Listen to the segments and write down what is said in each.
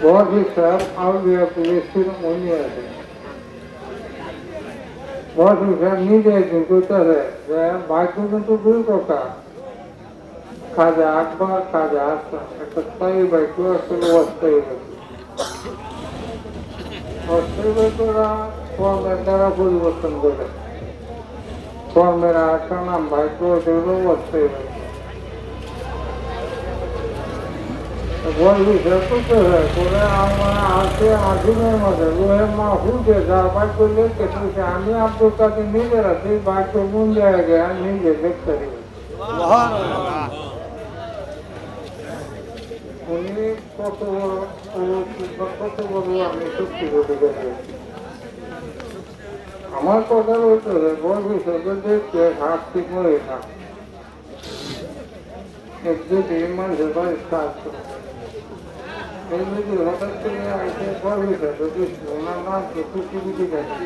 बहुत ही शराब और भी पुलिस मुनि আছে बहुत ही शराब নিজে একদিন কইতাছে যে বাক্য কিন্তু দুই প্রকার খাজা আকবর খাজা হাসান একটা স্থায়ী বাক্য আসলে অস্থায়ী বাক্য অস্থায়ী বাক্যরা কর্মের দ্বারা পরিবর্তন করে কর্মের একটা নাম বাক্য সেগুলো অস্থায়ী বাক্য বল বিষয় করতে হয় করে আমার আছে আধুনের মধ্যে রোহের মা হুজে যার বাক্য লিখতে শুনছে আমি আব্দুল কাদের নিজেরা সেই বাক্য মন দেওয়া গিয়ে আমি নিজে দেখতে পারি উনি কত বড় আমি সত্যি বলে গেছি আমার কথা বলতে হবে বল বিষয় দেখতে হাত ঠিক মরে না একদিন মানুষের বাড়ির কাজ করে এই যদি হঠাৎ করে আসে বর্বিকা যদি ওনার নাম তো পৃথিবীতে গেছে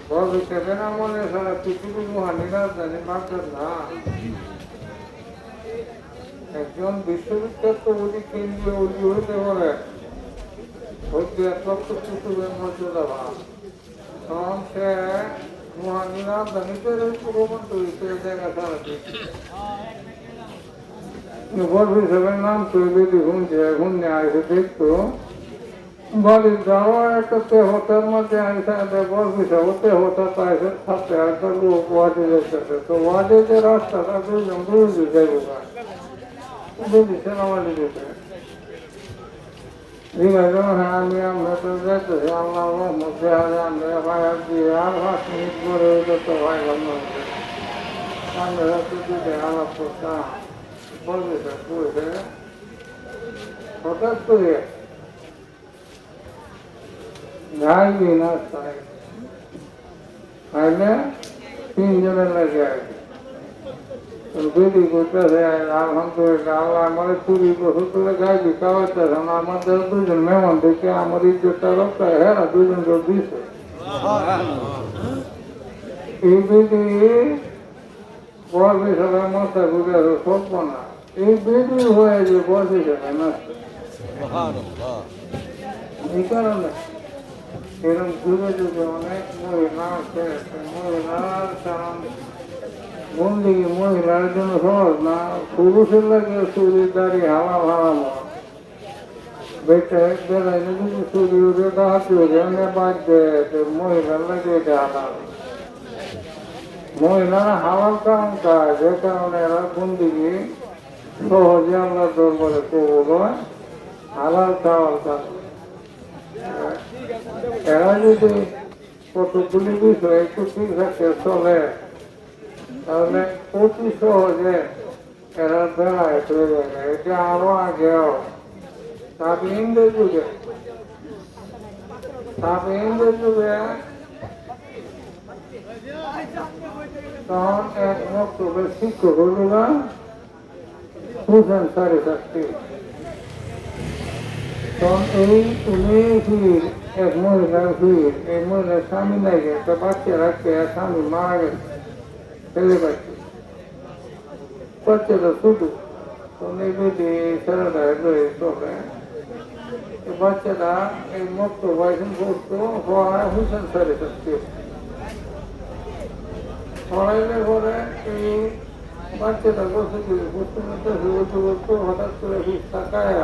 বর্বিকাকে না মনে সারা পৃথিবী মহানি রাজধানী বাগদাদ না একজন বিশ্ববিখ্যাত উনি কেন্দ্রীয় উনি হইতে পারে হইতে একমাত্র পৃথিবীর মর্যাদা ভাব তখন সে মহানি রাজধানীতে প্রবন্ধ হিসেবে দেখা সারা বড় হিসেবের নাম তৈরি শুনছে এখন আসে দেখতো বাড়ির যাওয়া একটা তেহতার মধ্যে আসে বড় হিসাব তেহতা পাইছে থাকতে একটা লোক ওয়াজে যেতেছে তো ওয়াজে যে রাস্তাটা দুজন বুঝে যাইব বুঝেছে আমাদের যেতে ঠিক আছে হ্যাঁ আমি আমরা তো যেতেছি আল্লাহ মধ্যে আমরা ভাইয়ার দিয়ে আর 5 মিনিট করে তো ভাই ভালো আমরা তো দিতে আলাপ করতাম বলবে স্যার বলছে হঠাৎ করে যাইবি না তাই খাইলে 3 জনের লাগে আসবে বেদি করতেছে আলহামদুলিল্লাহ আল্লাহ আমার 20 বছর ধরে গাইবি খাওয়াইতেছে আমাদের 2 জন মেহমান দেখে আমার ইজ্জতটা রক্ষা হ্যাঁ 2 জন কেউ দিছে এই বেদি বড় সবাই মাথা ঘুরে সব না এই বেদি হয়ে যে বসে যাবে না এই কারণে এরকম যুগে যুগে অনেক মহিলা আছে মহিলার কারণ বন্দিকে মহিলার জন্য সহজ না পুরুষের লাগে চুরির দাড়ি হালা হারানো বেটা বেড়াই যদি চুরি উঠে ডাহাতি উঠে অনেক বাদ দেয় মহিলার লাগে এটা হালাল মহিলারা হালাল কারণ কাজ যে কারণে এরা বন্দিকে সহজে আমরা দরবারে কবুল হয় হালাল খাওয়াল কারণ এরা যদি কতগুলি বিষয় একটু ঠিক থাকে চলে তাহলে অতি সহজে এরা বেড়ায় চলে যাবে এটা আরো আগেও তাবিনদের যুগে তখন এক মক্তবের শিক্ষক হল না হুসেন সারি শাস্ত্রী তখন এই উনি ফির এক মহিলার ফির এই মহিলার স্বামী লাগে একটা বাচ্চা রাখতে স্বামী মারা গেছে ছেলে বাচ্চাটা শুধু উনি যদি ছেলেটা চলে বাচ্চাটা এই মুক্ত বয়সন করতো হওয়ায় হুসেন সারি শাস্ত্রী পড়াইলে পরে এই বাচ্চাটা বসে বসে বলতো হঠাৎ করে তাকায়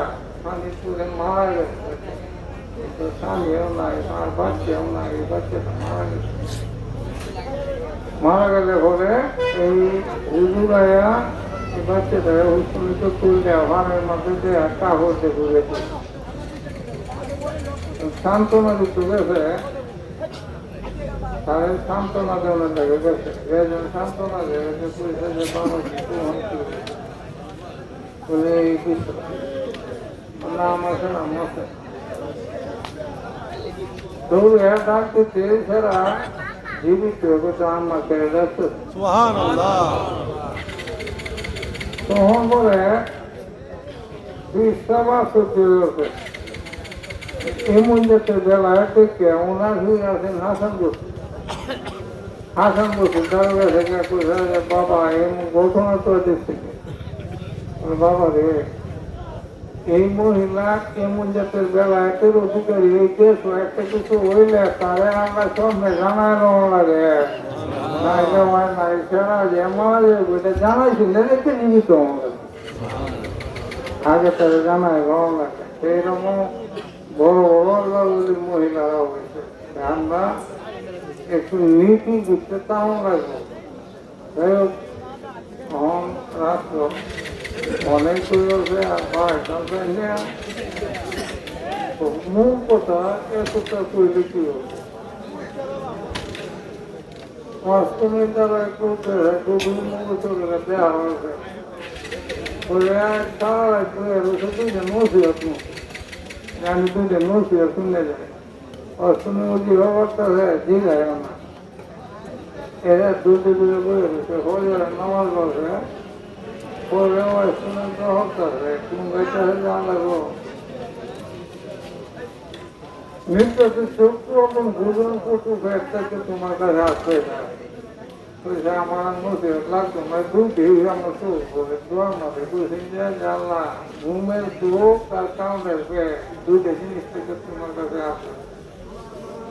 পানি তুলে মারা গেছে স্বামীও নাই আর বাচ্চাও নাই এই বাচ্চাটা মারা গেছে মারা গেলে পরে এই হুজুরাইয়া এই বাচ্চাটা হুসুমিত তুললে ভাড়ের মধ্যে দেয়া কাপড় দিয়ে ঘুরেছে সান্ত্বনা দিতে গেছে তাদের সান্ত্বনা দেওয়ার লাগে গেছে যেজন সান্ত্বনা দেয় যে পয়সা যে মানুষ বলে এই কিছু নাম আছে নাম আছে দৌড়ে ডাকতে ছাড়া জীবিত তো আমাকে যাচ্ছে তখন বলে বিশ্বাস হচ্ছে এমন যেতে বেলায় দেখে ওনার হয়ে আছেন হাসান বসু তার কাছে বাবা এমন ঘটনা তো দেখছি বাবা রে এই মহিলা এমন জাতের বেলায়েতের অধিকারী এই দেশ একটা কিছু হইলে তারে আমরা সামনে জানানো লাগে নাই জমায় নাই সেরা যে মারা যাবে এটা জানাইছিলেন এতে জীবিত আমাদের আগে তাদের জানায় ভালো লাগে সেইরকম বড় বড় আল্লাহর মহিলারা হয়েছে আমরা একটু নীতি দিতে তাও লাগবো যাই হোক রাত্র অনেক হয়েছে আর ভাই মূল কথা এতটা করলে কি হবে মাঝখানে তারা একটু চলে দেওয়া হয়েছে সারা রাত দুইটা নসিহত আমি দুইটা নসিহত শুনে যাই অষ্টমী উজি ব্যাপারটা জিগায় না এরা দুটো দুটো বয়ে রয়েছে হয়ে নামাজ বসে পরে অষ্টমী হচ্ছে তুমি গাইতে জানা গো নির্যাতিত চোখ রকম ভোজন কটু ফ্যাক্টরকে তোমার কাছে আসবে না আমার নসিহত লাগতো না দুটি আমরা চোখ করে দোয়ার মাঠে বুঝে জানলা ঘুমের চোখ আর কাউন্টার দুইটা জিনিস থেকে তোমার কাছে আসবে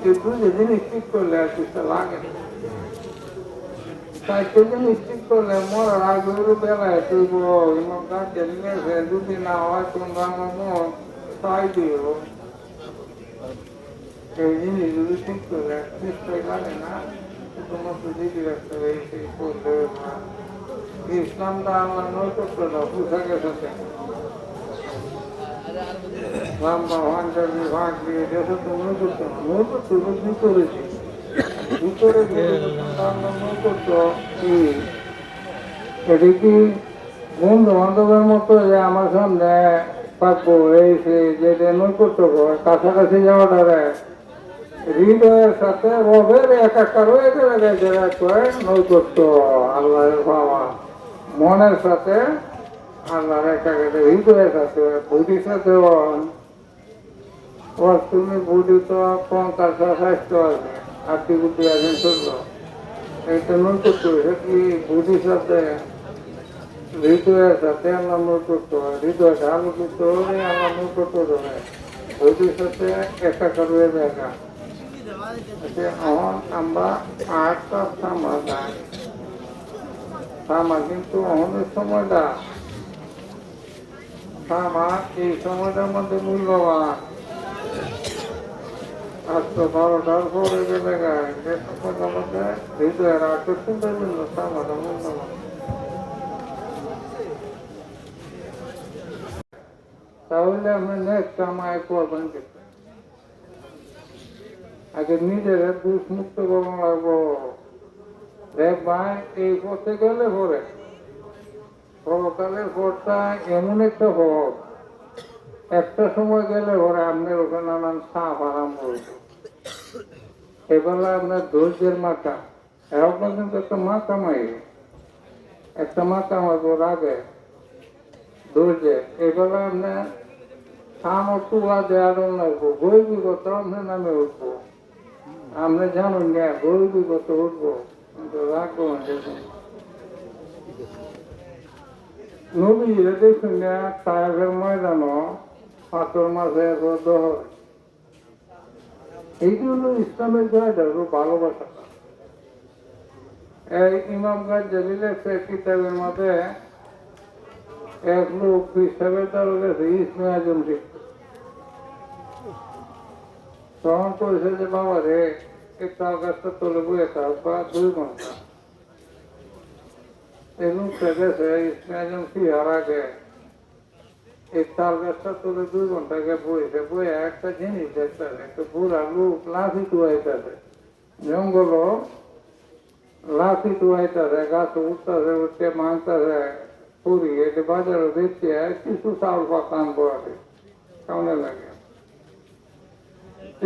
এই দুটো জিনিস ঠিক করলে আর কিছু লাগে না তাই সেই জিনিস ঠিক করলে মরার আগে বেলায় তুইব ইমাম কাজে নিয়েছে যদি না হয় তোমরা আমার মন তাই দিও এই জিনিস যদি ঠিক করলে নিশ্চয় লাগে না শুধুমাত্র দিদি রাখতে হবে সেই করলে ইসলামটা আমার নৈকট্যটা পোশাকের সাথে লম্বা ভাঙটা ভাগ দিয়ে দেশে তো নৈকট্য নৈকট্য বুদ্ধি করেছি ভিতরে নৈকট্য কি এটি কি বন্ধু বান্ধবের মতো যে আমার সামনে পাবো এই সে যেটা নৈকট্য কাছাকাছি যাওয়াটা হৃদয়ের সাথে রবের একটা রয়ে গেলে যারা কয় নৈকট্য আল্লাহর পাওয়া মনের সাথে আল্লাহর একটা হৃদয়ের সাথে বুদ্ধির সাথে তুমি বুদ্ধি তো পঙ্কার স্বাস্থ্য আছে আর্থিক বুদ্ধি আছেন চললো এটা নৈকট্য কি বুদ্ধির সাথে হৃদয়ের সাথে আল্লাহ নৈকট্য হৃদয়টা আলোকিত হলে আল্লাহ নৈকট্য ধরে বুদ্ধির সাথে একটা রয়ে দেখা আমরা আটটা থামা যাই থামা কিন্তু অহনের সময়টা থামা এই সময়টার মধ্যে মূল্যবান আজকে 12টার পরে গেলে গায়ে যে সময়টার মধ্যে হৃদয়ের আকর্ষণটা মূল্য থামাটা মূল্যবান তাহলে আপনি নেক্সট কামায় করবেন কিন্তু আগে নিজের দুষ মুক্ত করুন লাগবো দেখ ভাই এই পথে গেলে পরে পরকালের পথটা এমন একটা পথ একটা সময় গেলে পরে আপনার ওখানে নানান সাপ আরাম করবে এবেলা আপনার ধৈর্যের মাথা এখন কিন্তু একটা মাথা মাই একটা মাথা মারবো রাগে ধৈর্যে এবেলা আপনার সামর্থ্য দেওয়ারও লাগবো গৈবিকতা আপনার নামে উঠবো আমরা জানুন না গৈবিকত উঠবো কিন্তু রাখবো নবীরা দেখুন না তায়েফের ময়দানও পাথর মাঝে দহর এইটি হলো ইসলামের জায়গা ভালোবাসা এই ইমাম গাজ্জালী লেখছে কিতাবের মধ্যে এক লোক হিসাবে তার গেছে ইসমে আজম শিখত তখন করেছে যে বাবা রে এই তাল গাছটা তোলে বয়ে থাক বা 2 ঘন্টা এই লোকটা গেছে ইসমে আজম শিহার আগে এই তাল গাছটা তোলে 2 ঘন্টা গে বইছে বয়ে একটা জিনিস দেখতেছে একটা বুড়া লোক লাঠি টুয়াইতেছে জঙ্গল লাঠি টুয়াইতেছে গাছ উঠতেছে উঠতে মানতেছে পুরি এটা বাজারে দেখতে কিছু চাউল পাকান পড়ে কেমন লাগে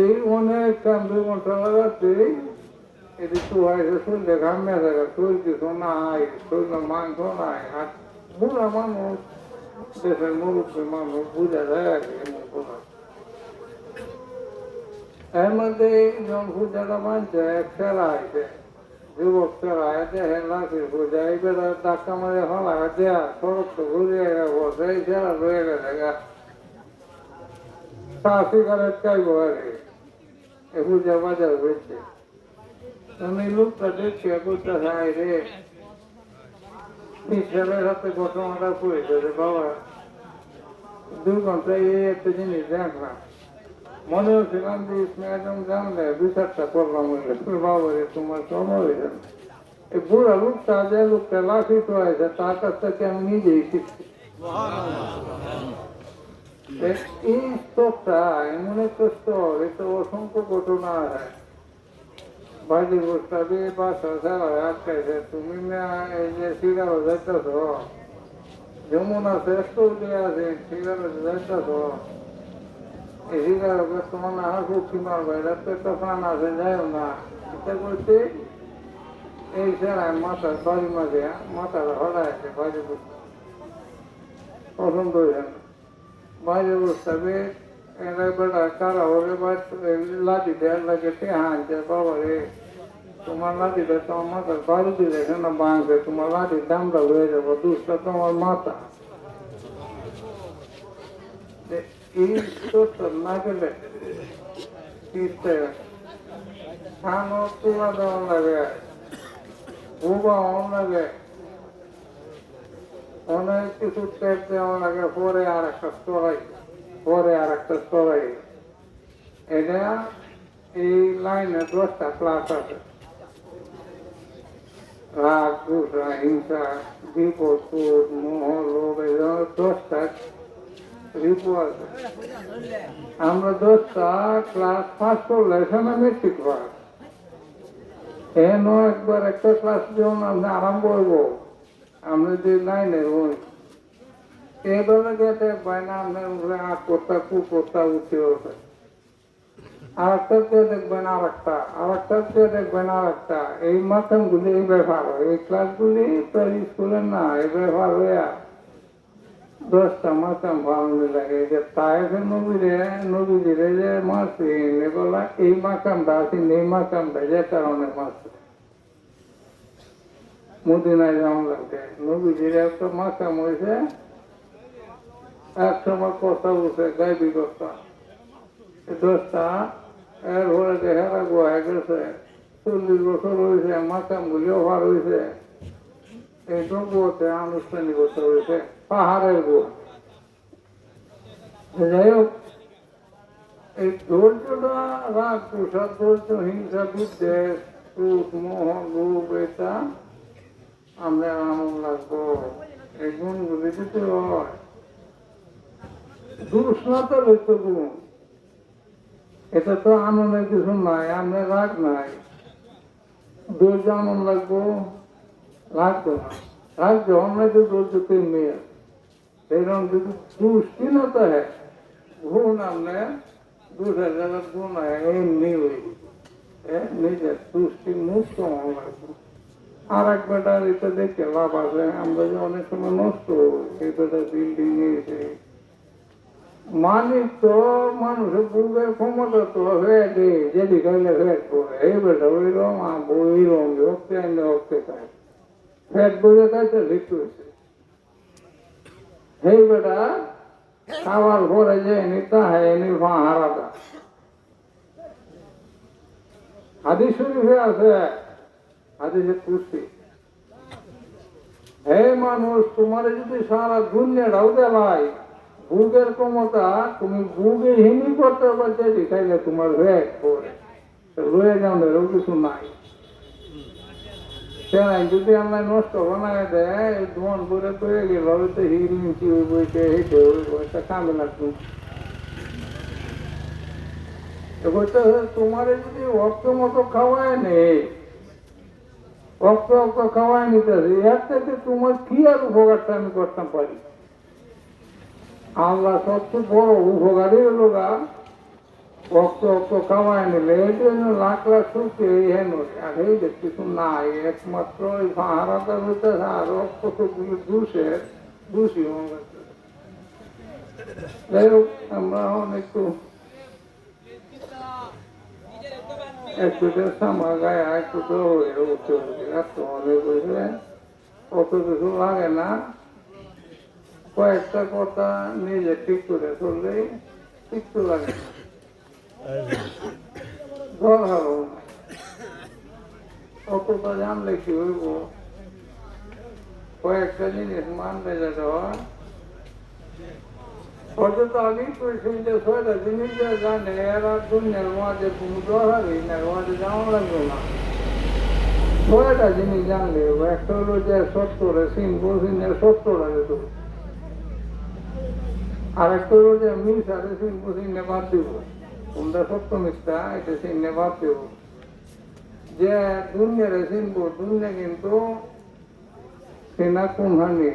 এই অনেক 2 ঘন্টা লাগাতে এটি টুয়াইছে শুনলে ঘামিয়ে থাকে শরীর কিছু নাই শরীর মাংস নাই আর বুড়া মানুষ দেশের মুরব্বী মানুষ বুঝা যায় আর কি এর মধ্যে যখন পূজাটা মানছে এক সেরা আছে যুবক সেরা দেখেন লাঠি পূজা এই বেলা ধাক্কা মারে হলা দেয়া সড়ক তো ঘুরিয়ে বসে এই সেরা রয়ে গেছে চা সিগারেট খাইবো আরে এ পূজা বাজার হয়েছে তুমি লোকটা দেখছি করতে চাই রে ছেলের হাতে ঘটনাটা করেছে রে বাবা 2 ঘন্টা এই একটা জিনিস দেখলাম মনে হচ্ছিলাম যে ম্যাডাম জানলে 2-4টা করলাম বাবা রে তোমার সময় হয়ে যাবে এই বুড়া লোকটা যে লোকটা লাফিত হয়েছে তার কাছ থেকে আমি নিজেই শিখছি এই স্তরটা এমন একটা স্তর এটা অসংখ্য ঘটনা হয় বাড়ির বসটা দিয়ে বাসা ছাড়া আটকাইছে তুমি না এই যে সিগারো যাইতেছ যমুনা শ্রেষ্ঠ দিয়ে আছে সিগারো যাইতেছ এই সিগারো তোমার না হাসু কি মারবে এটা তো একটা প্রাণ আছে যাইও না এটা করতে এই সেরাই মাথার বাড়ি মাঝে মাথাটা হঠাৎ আছে বাড়ির বসটা পছন্দ হয়ে না বাড়ির বসটা এরা বেটা কারা হলে লাঠি দেয় লাগে হাঁটছে বাবা রে তোমার লাঠিটা তোমার মাথার বাড়ি দিলে না বাঁধবে তোমার লাঠির দামটা হয়ে যাবো দুধটা তোমার মাথা এই তোর না গেলে খানো তোলা দেওয়া লাগে ভুবা লাগে অনেক কিছু টেপ দেওয়া লাগে পরে আর একটা স্তরাই এটা এই লাইনে 10টা ক্লাস আছে রাগ দুসরা হিংসা বিপদ ক্রোধ মোহ লোভ এই ধরনের 10টা রিপু আছে আমরা 10টা ক্লাস পাস করলে এখানে মেট্রিক পাস একবার একটা ক্লাস যখন আমরা আরম্ভ করবো আমরা যে লাইনে ওই এবারে গেছে বাইনা আপনার উপরে আট করতা কুকর্তা উঠে ওঠে আর একটা দেখবেন আর একটা দেখবেন আর একটা এই মাধ্যমগুলি এই ব্যাপার হয় এই ক্লাসগুলি তো স্কুলের না এই ব্যাপার হইয়া 10টা মাধ্যম ভালো লাগে যে তাইফের নবীরে যে মারছি এগুলা এই মাকামটা আছে এই মাকামটা যে কারণে মারছে মদিনায় যেমন লাগবে নবীজির একটা মাকাম হয়েছে এক সময় কথা বলছে গাইবি কথা 10টা এর ঘরে হেরা গোয়া গেছে 40 বছর হয়েছে মাকাম গুলিও ভার হয়েছে এই নবুয়তে আনুষ্ঠানিকতা হয়েছে পাহাড়ের গোয়া যাই হোক এই ধৈর্যটা রাগ প্রসাদ ধৈর্য হিংসা বিদ্বেষ ক্রোধ মোহ লোভ এটা আমরা আনন্দ লাগবো এই গুণগুলি দিতে হয় দুষ্ণতা লইত গুণ এটা তো আনন্দের কিছু নাই আমরা রাগ নাই ধৈর্য আনন্দ লাগবো লাগতো না রাগ যখন লাগবে ধৈর্য তেমনি এরকম যদি দুষ্টিনতা হয় গুণ আমরা 2000 গুণ হয় এমনি নিজের দুষ্টি মুক্ত মন লাগবে আর এক বেটার এটা দেখে লাভ আছে আমরা যে অনেক সময় নষ্ট এই বেটা বিল্ডিং এসে মালিক তো মানুষের বুকের ক্ষমতা তো হয়েছে যেদি খাইলে ফ্যাট পড়ে এই বেটা ওইরকম ওইরকম হকতে আনলে হকতে খায় ফ্যাট বইয়ে খাইতে লিখতে হয়েছে এই বেটা খাওয়ার পরে যে নিতা হয় এনি হারাটা হাদিস শরীফে আছে হাদিসে কুরসি হে মানুষ তোমার যদি সারা দুনিয়াটাও দেয় বুকের ক্ষমতা তুমি বুকে হিনি করতে পারছে খাইলে তোমার ভ্যাট পড়ে রয়ে যাও এরকম কিছু নাই যদি আমরা নষ্ট বানায় দেয় মন করে পেয়ে গেল তো হিরিঞ্চি ওই বইতে হেঁটে ওই বইটা কামে লাগতো তোমার যদি অর্থ মতো খাওয়ায় নেই অর্থ খাওয়ায় নিতেছে এর থেকে তোমার কি আর উপকারটা আমি করতাম পারি আল্লাহ সবচেয়ে বড় উপকারী হলো গা অক্ত খাওয়ায় নিলে এই জন্য লাখ সুখে হেন আর এই যে কিছু নাই একমাত্র ওই হারাটা হইতেছে আর কতগুলো দোষী হয়ে গেছে যাই হোক আমরা একটু সামা গায়ে একটু উঠতে অনেক হয়েছে অত কিছু লাগে না কয়েকটা কথা নিজে ঠিক করে চললেই একটু লাগে জ্বর হারো অতটা জানলে কি হইব কয়েকটা জিনিস মানতে যেতে হয় অথচ আমি কইছি যে ছয়টা জিনিস যা জানে এরা দুনিয়ার মাঝে কোনো জ্বর হারি না মাঝে যাওয়া লাগবে না ছয়টা জিনিস জানলে একটা হলো যে সত্তরে সিংহ সিংহের 70 আগে তো আর একটা হলো যে মিস আছে সিংহ সিংহে বাদ দিব কোনটা সত্য মিথ্যা এটা সিংহে বাদ দিব যে দুনিয়ার সিংহ দুনিয়া কিন্তু সেনা কোন হানি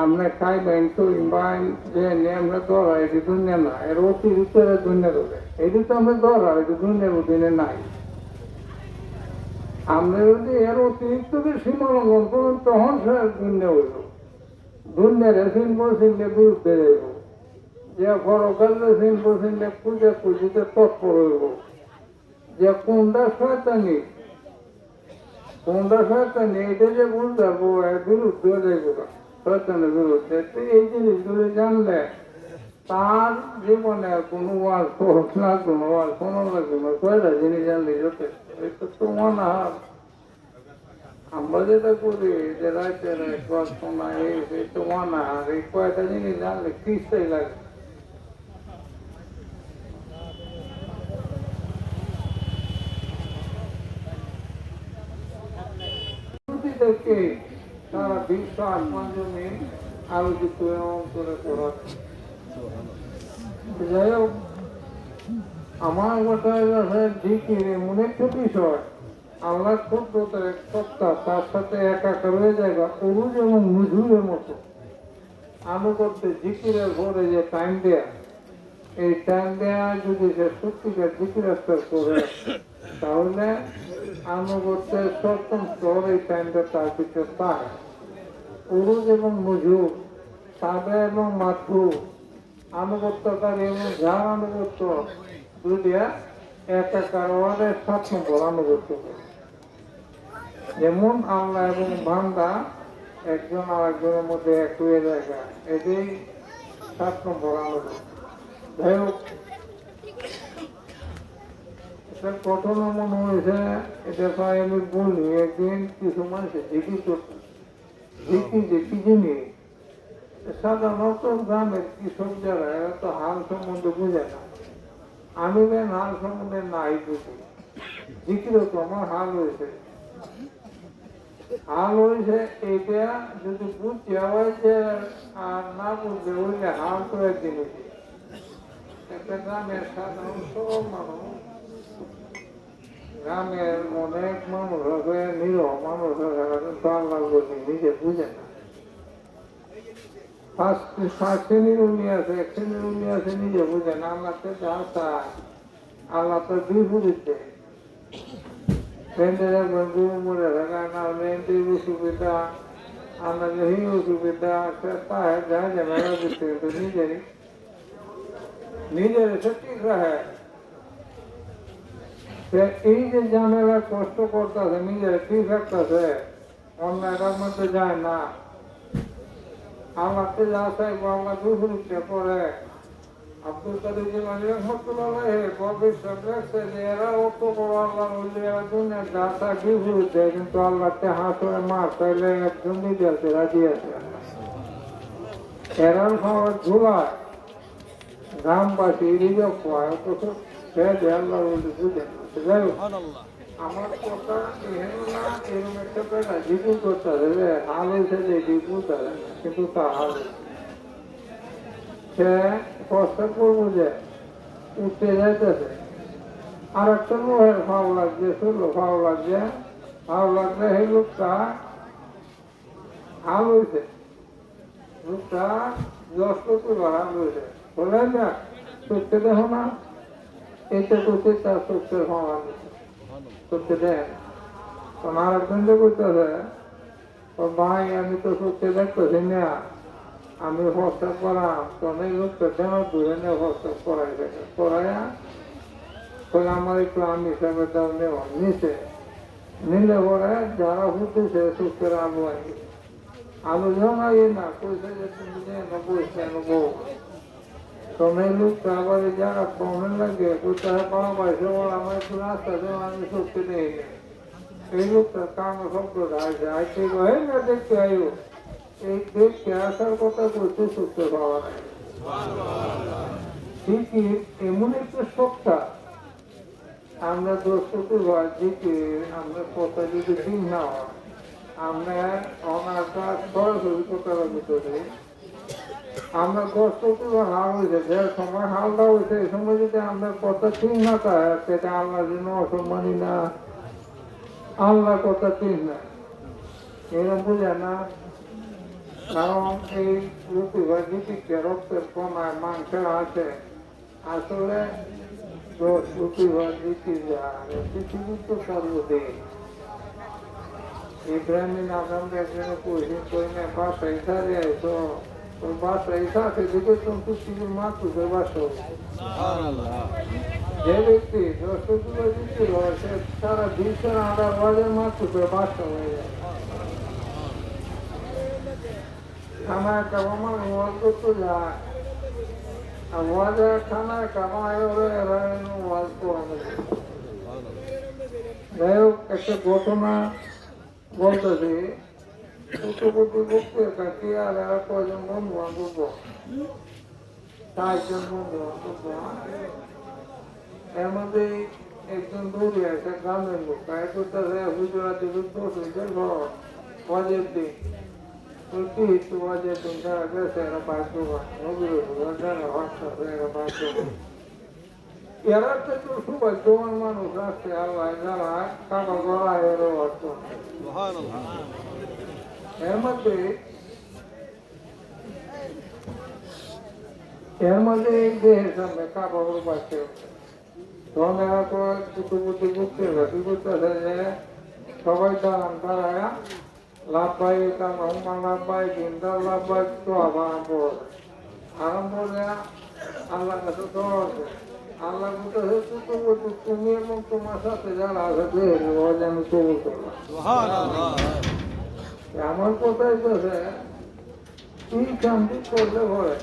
আমরা খাইবেন চলিবেন যে আমরা ধরা এটি দুনিয়া না এর অতিরিক্ত দুনিয়া ধরে এটি তো আমরা ধরা এটি দুনিয়ার অধীনে নাই আমরা যদি এর অতিরিক্ত সীমা লঙ্ঘন করুন তখন সে দুনিয়া হইল দুনিয়ার সিংহ সিংহের বিরুদ্ধে যাইব যে পরকাল সিংহ সিংহে পূজা পুজিতে তৎপর হইব যে কোনটা শয়তানি এটা যে বুঝতে পারবো এর বিরুদ্ধে যাইব শয়তানের বিরুদ্ধে এই জিনিসগুলো জানলে তার জীবনে কোনো ওয়াজ সহজ লাগবে না ওয়াজ কোনো লাগবে না কয়টা জিনিস জানলে যথেষ্ট এটা তো মনে হয় আমরা যেটা করি যে রাইতে শোনা এই তো মনে হয় এই কয়টা জিনিস জানলে কিস্তাই লাগে তারা বিশ্বাস মাধ্যমে আলোচিত করে পড়াচ্ছে যাই হোক আমার কথায় ঠিকই মনে একটু বিষয় আল্লাহ ক্ষুদ্রতার এক সত্তা তার সাথে একাকার হয়ে যায় পুরুষ এবং মুজুরের মতো আনুগত্য জিকিরের ভোরে যে টাইম দেয়া এই টাইম দেয়া যদি সে সত্যিকার জিকির করে তাহলে আনুগত্যের সপ্তম স্তর এই টাইমটা তার ভিতরে পায় পুরুষ এবং মজুর সাদা এবং মাতৃ আনুগত্যকারী এবং যার আনুগত্য দুটিয়া একাকার ওয়াদের 7 নম্বর আনুগত্য করে যেমন আল্লাহ এবং বান্দা একজন আরেকজনের মধ্যে এক হয়ে জায়গা এটাই 7 নম্বর আনুগত্য যাই হোক ঘটনা মনে হয়েছে এটা প্রায় আমি বলি একদিন কিছু মানুষের জিজ্ঞেস করতে যে কি জিনিস সাধারণত গ্রামের কৃষক যারা এরা তো হাল সম্বন্ধে বুঝে না আমি হাল সম্বন্ধে নাই বুঝি জিকিরও তো আমার হাল হয়েছে এইটা যদি বুঝতে হয় যে আর না বুঝতে হইলে হাল তো একদিন একটা গ্রামের সাধারণ সব মানুষ গ্রামের অনেক মানুষ আছে নিরহ মানুষ আছে কিন্তু আল্লাহ বলি নিজে বুঝে না ফার্স্ট শ্রেণীর উনি আছে এক শ্রেণীর উনি আছে নিজে বুঝে না আল্লাহকে যা চায় আল্লাহ তো বিপরীতে গরু মরে থাকা না লেন্ডের অসুবিধা আমার এই অসুবিধা সে পায় যা ঝামেলা দিচ্ছে কিন্তু নিজের সত্যি রাখে এই যে ঝামেলা কষ্ট করতেছে নিজের ঠিক রাখতেছে অন্যায়ের মধ্যে যায় না আমাকে যা চাইবো আমরা দুপুরিতে করে আব্দুল কাদের জীবনী রহমতুল্লাহ ভবিষ্যৎ রাখছে যে এরা অত বড় আল্লাহ বললে এরা দুনিয়ার যা তা বিপরীত দেয় কিন্তু আল্লাহকে হাসরে মার চাইলে একজন নিজে আছে রাজি আছে এরার খাওয়ার ঝুলায় গ্রামবাসী রিজক পায় অথচ সে আল্লাহ বলতে বুঝে যাই হোক আমার কথা এরকম না এরকম একটা কথা জিপুর করতে হবে হাল হয়েছে যে জিপুর কিন্তু তা হাল সে কষ্ট করবো যে উঠতে যাইতেছে আর একটা লোহের ভাব লাগছে ষোলো ভাব লাগছে এই লোকটা হাল হয়েছে লোকটা 10 কোটি হাল হয়েছে বলে না চোখতে দেখো না এটা করতে তার চোখের ভাবা করতে দেন আর একজন যে করতেছে ভাই আমি তো চোখতে দেখতেছি না আমি হস্তাব করাম তখন লোকটা কেন দূরে নিয়ে হস্তাব করাইয়া আমার একটু আমি হিসাবে দাও নেওয়া নিলে পরে যারা ফুটেছে চোখের আলু আনি আলু জমাই না পয়সা যে তুমি পয়সা নেবো তোমার লোকটা আবার এই জায়গা কমেন লাগে কোথায় পাওয়া পাইছে বল আমার একটু রাস্তা দেওয়া আমি সত্যি নেই এই লোকটা কামে শব্দটা আছে আইতে গেলে না দেখতে আইও এই দেখতে আসার কথা বলতে সত্যি পাওয়া নাই ঠিকই এমন একটা সত্তা আমরা দোষটুকু দিকে আমরা কথা যদি ঠিক না হয় আমরা অনাটা সরাসরি কথার ভিতরে আমরা দোষটুকু হাল হয়েছে যে সময় হালটা হয়েছে এই সময় যদি আমরা কথা ঠিক না থাকে সেটা আল্লাহ জন্য অসম্মানী না আল্লাহ কথা ঠিক না এরকম বুঝে না কারণ এই রুটি বা জিটিকে রক্তের কমায় মাংসের আছে আসলে রুটি বা জিটি পৃথিবীর তো সর্বদেশ ইব্রাহিম আজমকে একজনে পরিচিত করে না বাসায় সারে আইসো ওই বাসায় সাথে দিকে তুমি পৃথিবীর মাতৃকের বাসা যে ব্যক্তি দশগুলো জিটি হয় সে সারা বিশ্বের আধার বাজার মাতৃকের বাসা হয়ে যায় খানায় কামার ওয়াজ করতে যায় আর ওয়াজে খানায় কামায় এরা ওয়াজ করানো যাই হোক একটা ঘটনা বলতেছি কুটুকুটি বুকতে কাটি আর কয়জন বন্ধু বান্ধব 4 জন বন্ধু বান্ধব এর মধ্যে একজন দৌড়ে আছে গ্রামের লোক করতেছে গুজরাটি যুদ্ধ হয়েছে ঘর ওয়াজের দিন ওয়াজের দিন তারা গেছে এরা ভাগ্যবান নবীর যারা ভাবতেছে এরা ভাগ্যবান এরা তো সৌভাগ্যবান মানুষ আছে আল্লাহ যারা কাকা গড়া এরও অর্থ এর মধ্যে দেহের সামনে কাপড় পাচ্ছে তখন এরা তো কুটুকুটি বুঝতে করতেছে যে সবাই দাঁড়ান দাঁড়ায় লাভ পাই হুমা লাভ পাই চিন্তা লাভ পাই তো আরম্ভ আল্লাহ কাছে তো আল্লাহ তুমি এবং তোমার সাথে যারা আছে আমি কবুল করলাম আমার কোথায় বসে তুই শান্তি করলে পরে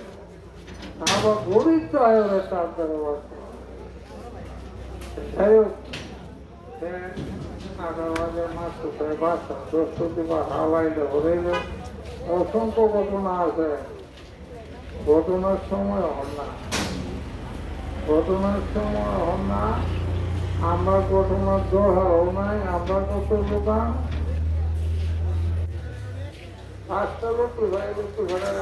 আবার গরিব তো আয়োরে তার দ্বারা যাই হোক অসংখ্য ঘটনা আছে ঘটনার সময় হন না আমরা ঘটনার দরকারও নাই আমরা কত দোকান 5টা লোক ভাই লোক ঘরের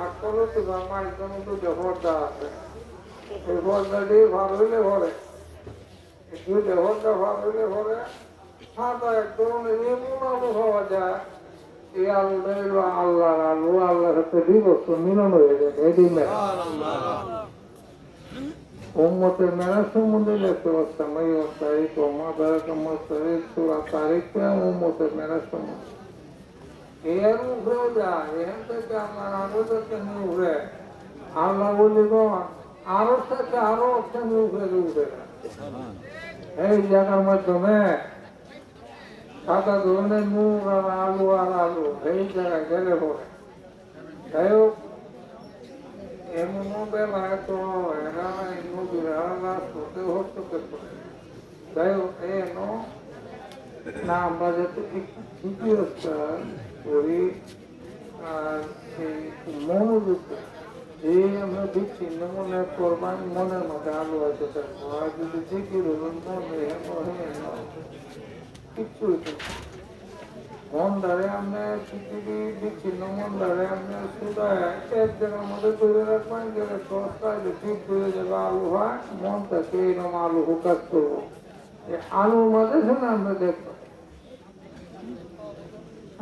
আটটা লোক আমার জন্য দুটো পর্দা আছে এই পর্দা দিয়ে ভার হইলে ভরে দুইটা পর্দা ভার হইলে ভরে সাদা এক ধরনের এমন আলু খাওয়া যায় এই আলুটা এলো আল্লাহর আলু আল্লাহর সাথে বিভক্ত মিলন হয়ে যায় এটি মেলা উম্মতের মেলা সম্বন্ধে দেখতে পাচ্তাম এই তারিখ উম্মতের মেলা সম্বন্ধে এর উপরেও যায় এখান থেকে আপনার আরো থেকে উঠে আল্লাহ বলি আরো থেকে আরো শ্রেণী উঠে এই জায়গার মাধ্যমে সাদা ধরনের মুখ আর আলু এই জায়গায় গেলে পরে যাই হোক এমন বেলায় তো এরা নদীর করতে হস্তক্ষেপ করে যাই হোক না আমরা যাতে দ্বিতীয়টা করি আর সেই মনোযোগ এই আমরা বিচ্ছিন্ন মনে করবান মনের মধ্যে আলু আছে থাকবো আর যদি জিকির হবেন মনে কিচ্ছু মন দ্বারে আমরা পৃথিবী বিচ্ছিন্ন মন দ্বারে আমরা সুদায় এক জায়গার মধ্যে তৈরি রাখবেন গেলে সস্তায় ঠিক করে যাবে আলু হয় মন থেকে এরকম আলু কাজ করবো আলুর মাঝে শুনে আমরা দেখবো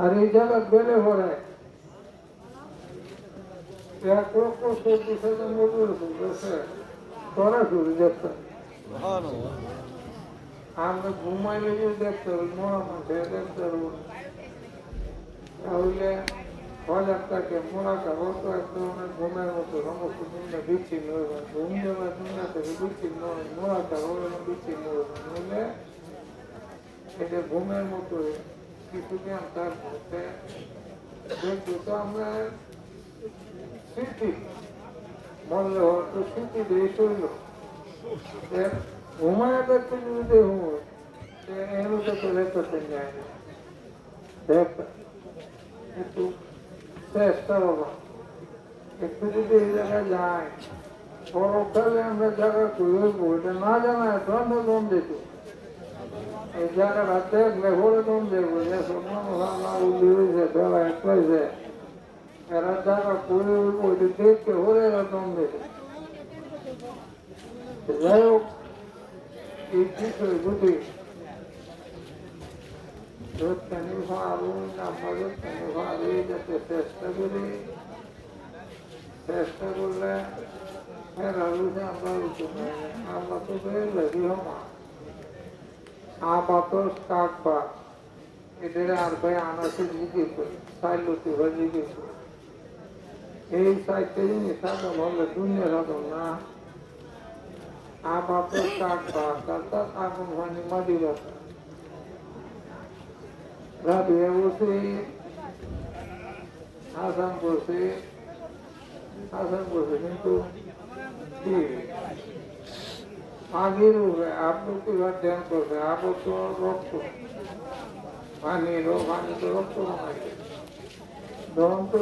আর এই জায়গা বেড়ে ভরে 1,40,000 মজুর সরাসরি দেখতে আমরা ঘুমাইলে যদি দেখতে হবে মরা মাঠে দেখতে হবে তাহলে 1000 টাকা মোড়া খাবার তো এক ধরনের ঘুমের মতো সমস্ত দুনিয়া বিচ্ছিন্ন হয়ে ঘুম দেওয়া দুনিয়া থেকে বিচ্ছিন্ন হয় মোড়া খাবার বিচ্ছিন্ন হয়ে নইলে এটা ঘুমের মতো কিছু জ্ঞান তার মধ্যে দেখবো তো আমরা স্মৃতি মরলে হয়তো স্মৃতি দিয়ে চলল ঘুমায় দেখতে যদি দেখুন এর তো চলে করতে যায় না দেখ একটু চেষ্টা বাবা একটু যদি এই জায়গায় যায় পরকালে আমরা জায়গা করে এটা না জানায় তো আমরা লোন দিত এই জায়গাটা দেখলে বলে লোন দেবো যে আমার উল্লি হয়েছে বেলা এক হয়েছে এরা জায়গা করে ওইটা দেখতে হলে এরা লোন দেবে যাই হোক এই বিষয় দুটি ধরতেনি ভাবুন আমরা ধরতেনি ভাবি যাতে চেষ্টা করি চেষ্টা করলে আমরা তো লেগে হমা আপাতত কাকবা এদের আর ভাই আনাসে জিজ্ঞেস করি সাইলতি ভাই জিজ্ঞেস করি এই সাইডটা জিনিস সাধন হলে দুনিয়া সাধন না আপাতত কাকবা কাকা আগুন হয়নি মাটি রাখা রাবিয়া বসে হাসান বসে কিন্তু আগের আপনি কি ধ্যান করবে আপন তো রক্ত পানি তো রক্ত তখন তো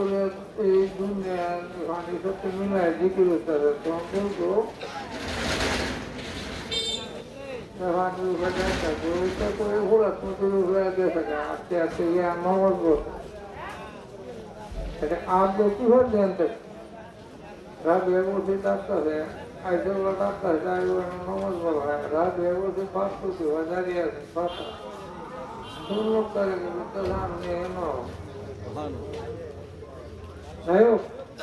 এই দুনিয়ার পানি সত্যি মিলায় জিকির হতে হবে তখন কিন্তু পানি উঠে থাকে ওইটা করে ঘোরা তুমি উঠে দিয়ে থাকে আস্তে আস্তে গিয়ে নমজ বসে এটা আগে কিভাবে ধ্যান থাকে রাবিয়া বসে ডাক্তারে আইসেগুলো ডাক্তার যাই নমজ বলা হয় রাবিয়া বসে পাঁচ কুচি হয় দাঁড়িয়ে আছে পাতা লোক করে তো সামনে যাই হোক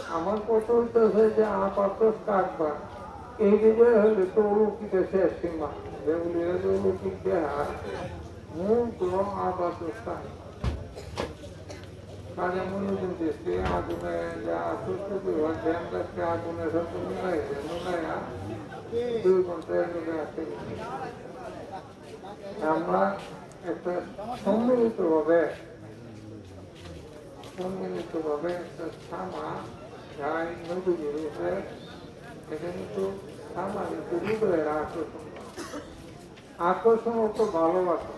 আমার কথা হইতেছে যে আপাতত কাটবা এই দিকে হলে তো অলৌকিকে শেষ সীমা যেগুলি অলৌকিক দেহা মূল তো আপাতত কাট কাজে মনোযোগ দিচ্ছে আগুনে যা সুস্থ ধ্যান রাখতে আগুনের সাথে মিলাইয়া 2 ঘন্টায় মিলে আসতে আমরা একটা সম্মিলিতভাবে একটা থামা গাই নদীর উপরে এটা কিন্তু থামা কিন্তু হৃদয়ের আকর্ষণ তো ভালোবাসা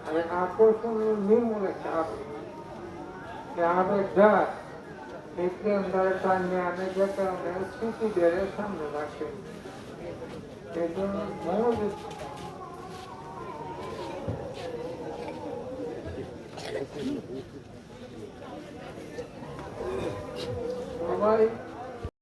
আর আকর্ষণের নির্মূল একটা আবেগ যায় এই প্রেমটারে টানিয়ে আনে যে কারণে স্মৃতি বেড়ে সামনে রাখে এই জন্য মনোযোগ সবাই